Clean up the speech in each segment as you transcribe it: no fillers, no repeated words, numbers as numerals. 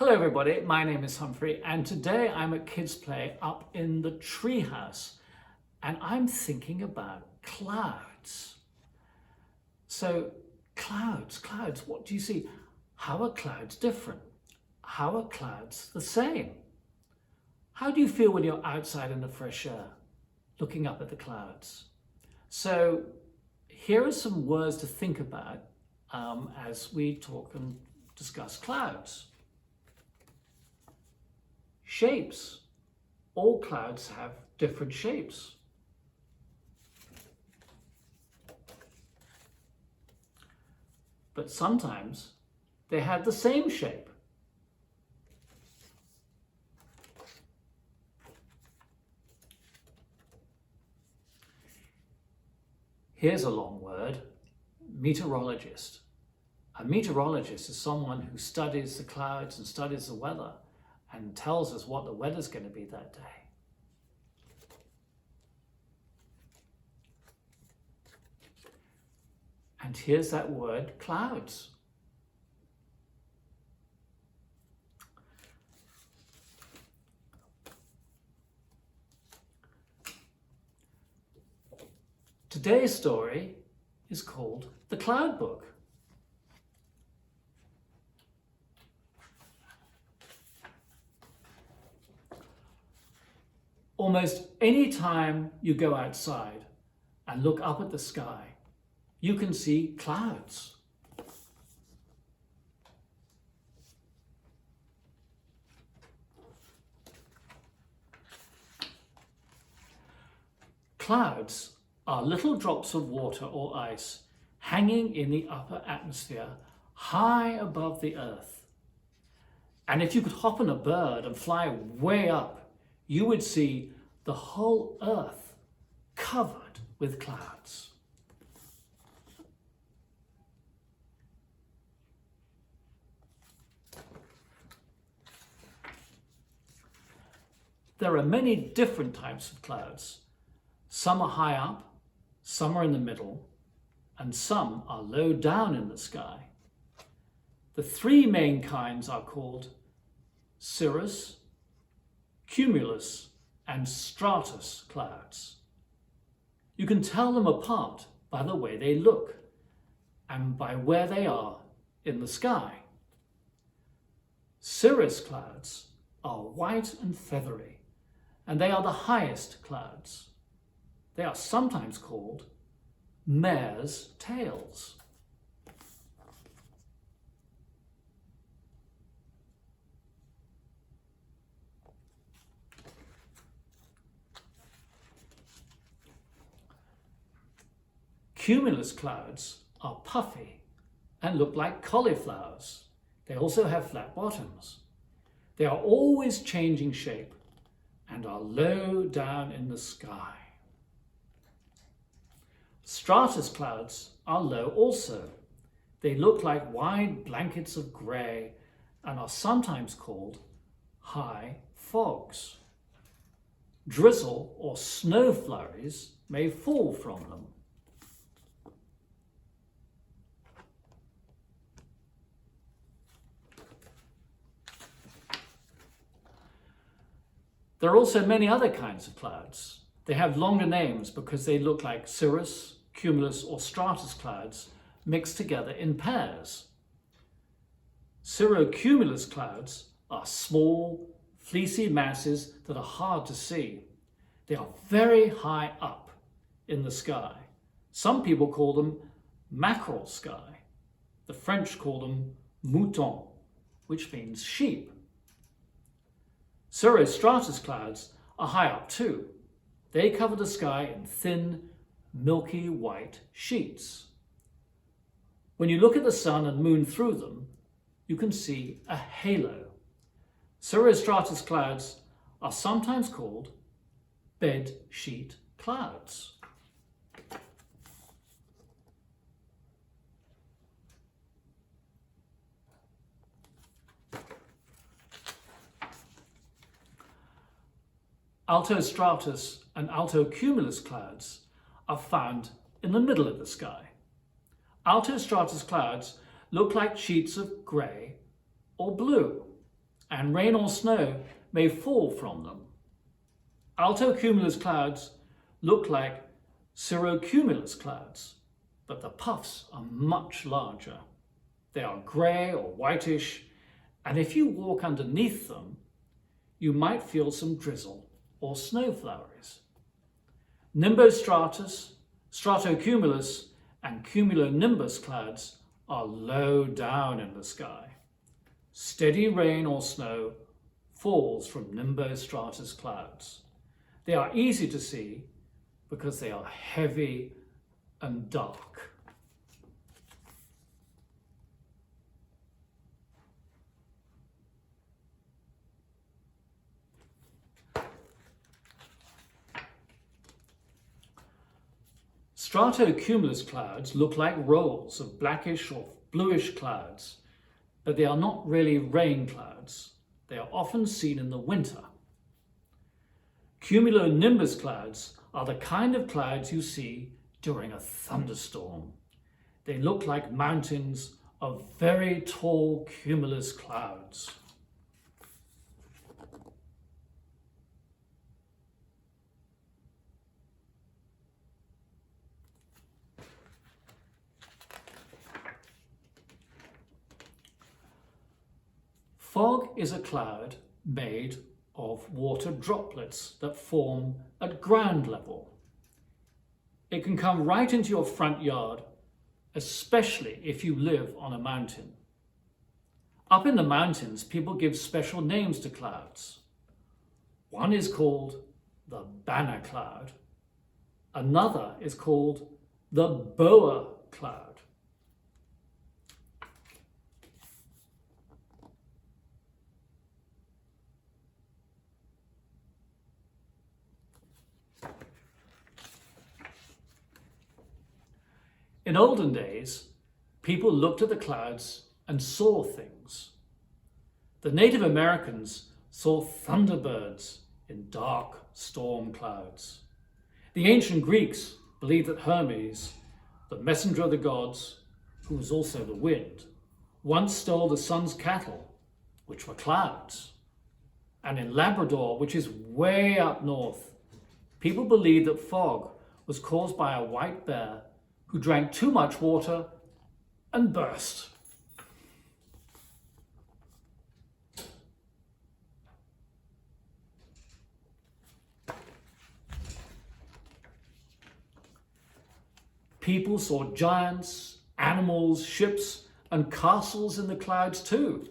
Hello everybody, my name is Humphrey and today I'm at Kids Play up in the treehouse and I'm thinking about clouds. So clouds, what do you see? How are clouds different? How are clouds the same? How do you feel when you're outside in the fresh air, looking up at the clouds? So here are some words to think about as we talk and discuss clouds. Shapes. All clouds have different shapes. But sometimes they have the same shape. Here's a long word, meteorologist. A meteorologist is someone who studies the clouds and studies the weather and tells us what the weather's going to be that day. And here's that word, clouds. Today's story is called The Cloud Book. Almost any time you go outside and look up at the sky, you can see clouds. Clouds are little drops of water or ice hanging in the upper atmosphere high above the earth. And if you could hop on a bird and fly way up, you would see the whole earth covered with clouds. There are many different types of clouds. Some are high up, some are in the middle, and some are low down in the sky. The three main kinds are called cirrus, cumulus, and stratus clouds. You can tell them apart by the way they look and by where they are in the sky. Cirrus clouds are white and feathery, and they are the highest clouds. They are sometimes called mare's tails. Cumulus clouds are puffy and look like cauliflowers. They also have flat bottoms. They are always changing shape and are low down in the sky. Stratus clouds are low also. They look like wide blankets of grey and are sometimes called high fogs. Drizzle or snow flurries may fall from them. There are also many other kinds of clouds. They have longer names because they look like cirrus, cumulus, or stratus clouds mixed together in pairs. Cirrocumulus clouds are small, fleecy masses that are hard to see. They are very high up in the sky. Some people call them mackerel sky. The French call them mouton, which means sheep. Cirrostratus clouds are high up too. They cover the sky in thin, milky white sheets. When you look at the sun and moon through them, you can see a halo. Cirrostratus clouds are sometimes called bed sheet clouds. Altostratus and Altocumulus clouds are found in the middle of the sky. Altostratus clouds look like sheets of grey or blue. and rain or snow may fall from them. Altocumulus clouds look like Cirrocumulus clouds, but the puffs are much larger. They are grey or whitish, and if you walk underneath them, you might feel some drizzle or snow flurries. Nimbostratus, Stratocumulus, and cumulonimbus clouds are low down in the sky. Steady rain or snow falls from nimbostratus clouds. They are easy to see because they are heavy and dark. Stratocumulus clouds look like rolls of blackish or bluish clouds, but they are not really rain clouds. They are often seen in the winter. Cumulonimbus clouds are the kind of clouds you see during a thunderstorm. They look like mountains of very tall cumulus clouds. Fog is a cloud made of water droplets that form at ground level. It can come right into your front yard, especially if you live on a mountain. Up in the mountains, people give special names to clouds. One is called the banner cloud. Another is called the boa cloud. In olden days, people looked at the clouds and saw things. The Native Americans saw thunderbirds in dark storm clouds. The ancient Greeks believed that Hermes, the messenger of the gods, who was also the wind, once stole the sun's cattle, which were clouds. And in Labrador, which is way up north, people believed that fog was caused by a white bear who drank too much water and burst. People saw giants, animals, ships, and castles in the clouds too.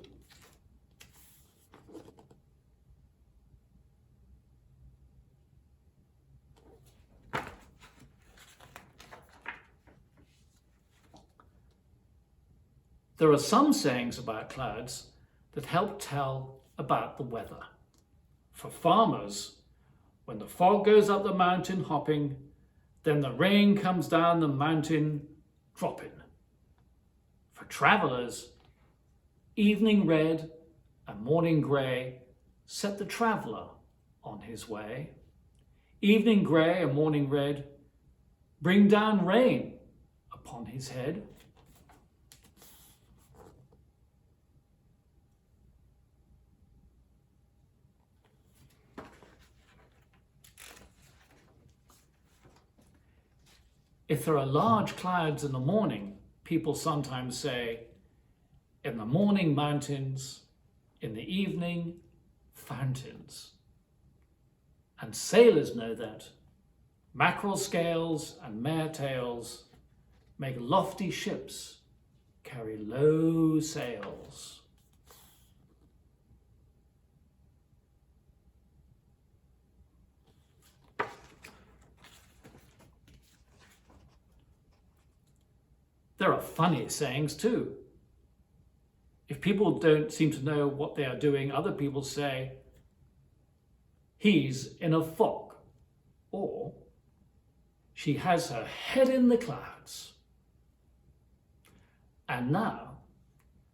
There are some sayings about clouds that help tell about the weather. For farmers, when the fog goes up the mountain hopping, then the rain comes down the mountain dropping. For travelers, evening red and morning grey set the traveler on his way. Evening grey and morning red bring down rain upon his head. If there are large clouds in the morning, people sometimes say, in the morning mountains, in the evening fountains. And sailors know that mackerel scales and mare tails make lofty ships carry low sails. There are funny sayings too. If people don't seem to know what they are doing, other people say, he's in a fog, or she has her head in the clouds. And now,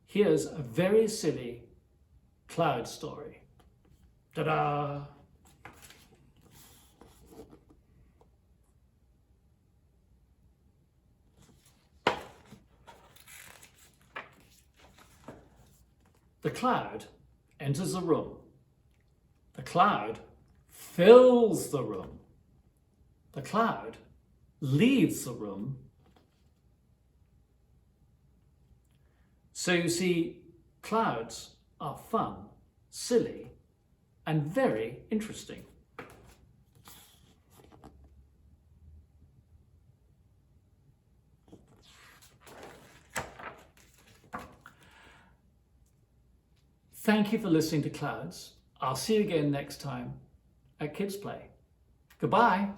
here's a very silly cloud story. Ta-da! The cloud, enters the room. The cloud fills the room. The cloud leaves the room. So you see, clouds are fun, silly, and very interesting. Thank you for listening to Clouds. I'll see you again next time at Kids Play. Goodbye.